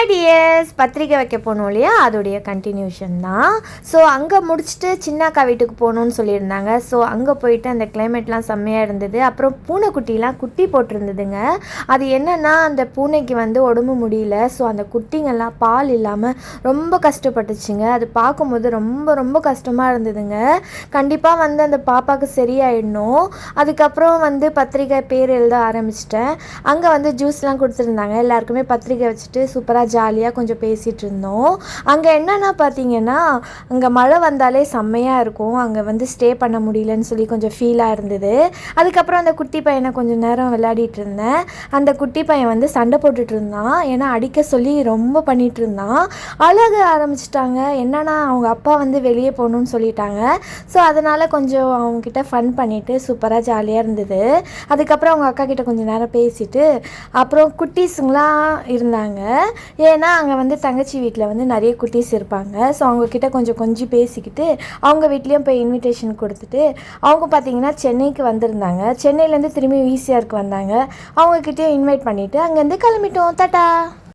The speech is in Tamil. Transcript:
ஹாய் டியர்ஸ், பத்திரிக்கை வைக்க போனோம் இல்லையா, அதோடைய கண்டினியூஷன் தான். ஸோ அங்கே முடிச்சுட்டு சின்னாக்கா வீட்டுக்கு போகணுன்னு சொல்லியிருந்தாங்க. ஸோ அங்கே போயிட்டு அந்த கிளைமேட்லாம் செம்மையாக இருந்தது. அப்புறம் பூனைக்குட்டிலாம் குட்டி போட்டிருந்ததுங்க. அது என்னென்னா, அந்த பூனைக்கு வந்து உடம்பு முடியல. ஸோ அந்த குட்டிங்கெல்லாம் பால் இல்லாமல் ரொம்ப கஷ்டப்பட்டுச்சுங்க. அது பார்க்கும்போது ரொம்ப ரொம்ப கஷ்டமாக இருந்ததுங்க. கண்டிப்பாக வந்து அந்த பாப்பாவுக்கு சரியாயிடணும். அதுக்கப்புறம் வந்து பத்திரிக்கை பேர் எழுத ஆரம்பிச்சிட்டேன். அங்கே வந்து ஜூஸ்லாம் கொடுத்துருந்தாங்க. எல்லாருக்குமே பத்திரிக்கை வச்சுட்டு சூப்பராக ஜாலியாக கொஞ்சம் பேசிகிட்டு இருந்தோம். அங்கே என்னென்னா பார்த்தீங்கன்னா, அங்கே மழை வந்தாலே செம்மையாக இருக்கும். அங்கே வந்து ஸ்டே பண்ண முடியலன்னு சொல்லி கொஞ்சம் ஃபீலாக இருந்தது. அதுக்கப்புறம் அந்த குட்டி பையனை கொஞ்சம் நேரம் விளையாடிட்டு இருந்தேன். அந்த குட்டி பையன் வந்து சண்டை போட்டுட்டு இருந்தான். ஏன்னா அடிக்க சொல்லி ரொம்ப பண்ணிகிட்டு இருந்தான். அழக ஆரம்பிச்சிட்டாங்க. என்னன்னா அவங்க அப்பா வந்து வெளியே போகணுன்னு சொல்லிட்டாங்க. ஸோ அதனால் கொஞ்சம் அவங்கக்கிட்ட ஃபன் பண்ணிவிட்டு சூப்பராக ஜாலியாக இருந்தது. அதுக்கப்புறம் அவங்க அக்கா கிட்ட கொஞ்சம் நேரம் பேசிட்டு அப்புறம் குட்டீஸுங்களாம் இருந்தாங்க. ஏன்னா அங்கே வந்து தங்கச்சி வீட்டில் வந்து நிறைய குட்டீஸ் இருப்பாங்க. ஸோ அவங்கக்கிட்ட கொஞ்சம் பேசிக்கிட்டு அவங்க வீட்லேயும் போய் இன்விடேஷன் கொடுத்துட்டு அவங்க பார்த்திங்கன்னா சென்னைக்கு வந்திருந்தாங்க. சென்னையிலேருந்து திரும்பி VCRக்கு வந்தாங்க. அவங்கக்கிட்டேயும் இன்வைட் பண்ணிவிட்டு அங்கேருந்து கிளம்பிட்டோம். டாடா.